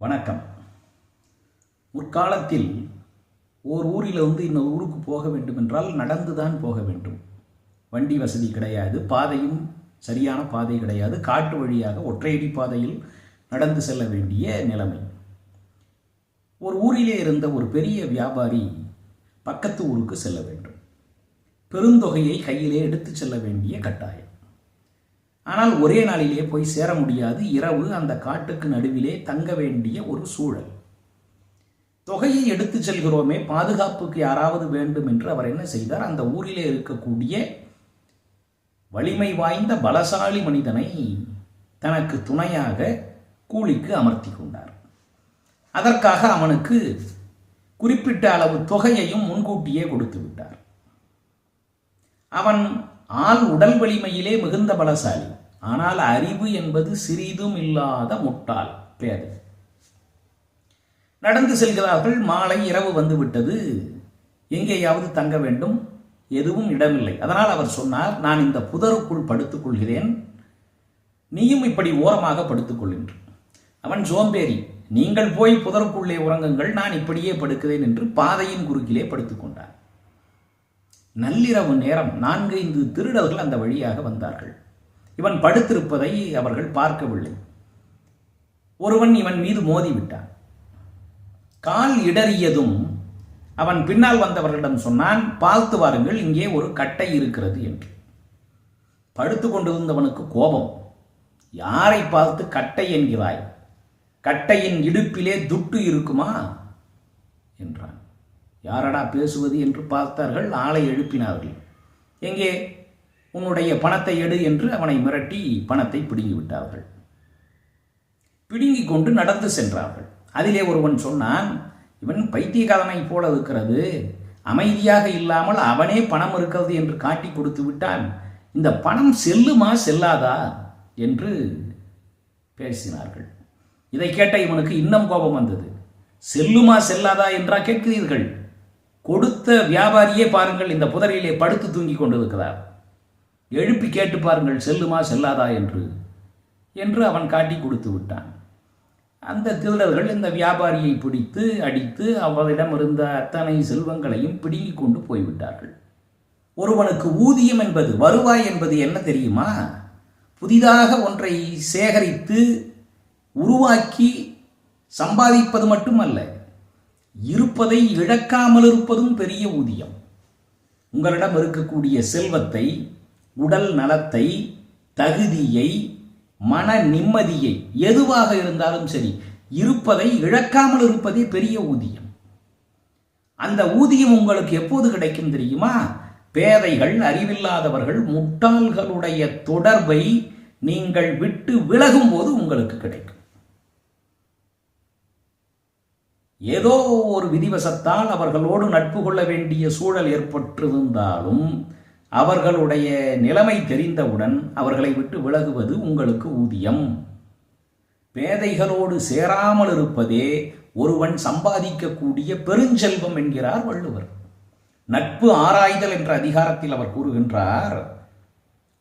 வணக்கம். முற்காலத்தில் ஓர் ஊரிலிருந்து இன்னொரு ஊருக்கு போக வேண்டும் என்றால் நடந்துதான் போக வேண்டும். வண்டி வசதி கிடையாது, பாதையும் சரியான பாதை கிடையாது, காட்டு வழியாக ஒற்றையடி பாதையில் நடந்து செல்ல வேண்டிய நிலைமை. ஒரு ஊரிலே இருந்த ஒரு பெரிய வியாபாரி பக்கத்து ஊருக்கு செல்ல வேண்டும். பெருந்தொகையை கையிலே எடுத்து செல்ல வேண்டிய கட்டாயம். ஆனால் ஒரே நாளிலே போய் சேர முடியாது. இரவு அந்த காட்டுக்கு நடுவிலே தங்க வேண்டிய ஒரு சூழல். தொகையை எடுத்து செல்கிறோமே, பாதுகாப்புக்கு யாராவது வேண்டும் என்று அவர் என்ன செய்தார்? அந்த ஊரிலே இருக்கக்கூடிய வலிமை வாய்ந்த பலசாலி மனிதனை தனக்கு துணையாக கூலிக்கு அமர்த்தி கொண்டார். அதற்காக அவனுக்கு குறிப்பிட்ட அளவு தொகையையும் முன்கூட்டியே கொடுத்து விட்டார். அவன் உடல் வலிமையிலே மிகுந்த பலசாலி, ஆனால் அறிவு என்பது சிறிதும் இல்லாத முட்டாள் பேதை. நடந்து செல்கிறார்கள். மாலை இரவு வந்துவிட்டது. எங்கேயாவது தங்க வேண்டும், எதுவும் இடமில்லை. அதனால் அவர் சொன்னார், நான் இந்த புதருக்குள் படுத்துக் கொள்கிறேன், நீயும் இப்படி ஓரமாக படுத்துக்கொள் என்று. அவன் சோம்பேறி, நீங்கள் போய் புதருக்குள்ளே உறங்குங்கள், நான் இப்படியே படுக்கிறேன் என்று பாதையின் குறுக்கிலே படுத்துக் கொண்டார். நள்ளிரவு நேரம் 4-5 திருடர்கள் அந்த வழியாக வந்தார்கள். இவன் படுத்திருப்பதை அவர்கள் பார்க்கவில்லை. ஒருவன் இவன் மீது மோதிவிட்டான். கால் இடறியதும் அவன் பின்னால் வந்தவர்களிடம் சொன்னான், பார்த்து வாருங்கள், இங்கே ஒரு கட்டை இருக்கிறது என்று. படுத்து கொண்டிருந்தவனுக்கு கோபம். யாரை பார்த்து கட்டை என்கிறாய்? கட்டையின் இடுப்பிலே துட்டு இருக்குமா என்றான். யாரடா பேசுவது என்று பார்த்தார்கள். ஆளை எழுப்பினார்கள். எங்கே உன்னுடைய பணத்தை எடு என்று அவனை மிரட்டி பணத்தை பிடுங்கி விட்டார்கள். பிடுங்கி கொண்டு நடந்து சென்றார்கள். அதிலே ஒருவன் சொன்னான், இவன் பைத்தியக்காரனை போல இருக்கிறது, அமைதியாக இல்லாமல் அவனே பணம் இருக்கிறது என்று காட்டி கொடுத்து விட்டான், இந்த பணம் செல்லுமா செல்லாதா என்று பேசினார்கள். இதை கேட்ட இவனுக்கு இன்னும் கோபம் வந்தது. செல்லுமா செல்லாதா என்றா கேட்கிறீர்கள்? கொடுத்த வியாபாரியே பாருங்கள், இந்த புதரிலே படுத்து தூங்கி கொண்டிருக்கிறார், எழுப்பி கேட்டு பாருங்கள் செல்லுமா செல்லாதா என்று அவன் காட்டி கொடுத்து விட்டான். அந்த திருடர்கள் இந்த வியாபாரியை பிடித்து அடித்து அவரிடம் இருந்த அத்தனை செல்வங்களையும் பிடுங்கி கொண்டு போய்விட்டார்கள். ஒருவனுக்கு ஊதியம் என்பது, வருவாய் என்பது என்ன தெரியுமா? புதிதாக ஒன்றை சேகரித்து உருவாக்கி சம்பாதிப்பது மட்டுமல்ல, இருப்பதை இழக்காமல் இருப்பதும் பெரிய ஊதியம். உங்களிடம் இருக்கக்கூடிய செல்வத்தை, உடல் நலத்தை, தகுதியை, மன நிம்மதியை, எதுவாக இருந்தாலும் சரி, இருப்பதை இழக்காமல் இருப்பதே பெரிய ஊதியம். அந்த ஊதியம் உங்களுக்கு எப்போது கிடைக்கும் தெரியுமா? பேதைகள், அறிவில்லாதவர்கள், முட்டாள்களுடைய தொடர்பை நீங்கள் விட்டு விலகும் போது உங்களுக்கு கிடைக்கும். ஏதோ ஒரு விதிவசத்தால் அவர்களோடு நட்பு கொள்ள வேண்டிய சூழல் ஏற்பட்டிருந்தாலும் அவர்களுடைய நிலைமை தெரிந்தவுடன் அவர்களை விட்டு விலகுவது உங்களுக்கு ஊதியம். பேதைகளோடு சேராமல் இருப்பதே ஒருவன் சம்பாதிக்கக்கூடிய பெருஞ்செல்வம் என்கிறார் வள்ளுவர். நட்பு ஆராய்தல் என்ற அதிகாரத்தில் அவர் கூறுகின்றார்,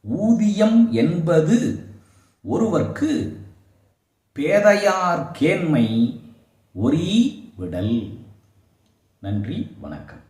ஊதியம் என்பது ஒருவர்க்கு பேதையார் கேண்மை ஒரீ விடல். நன்றி, வணக்கம்.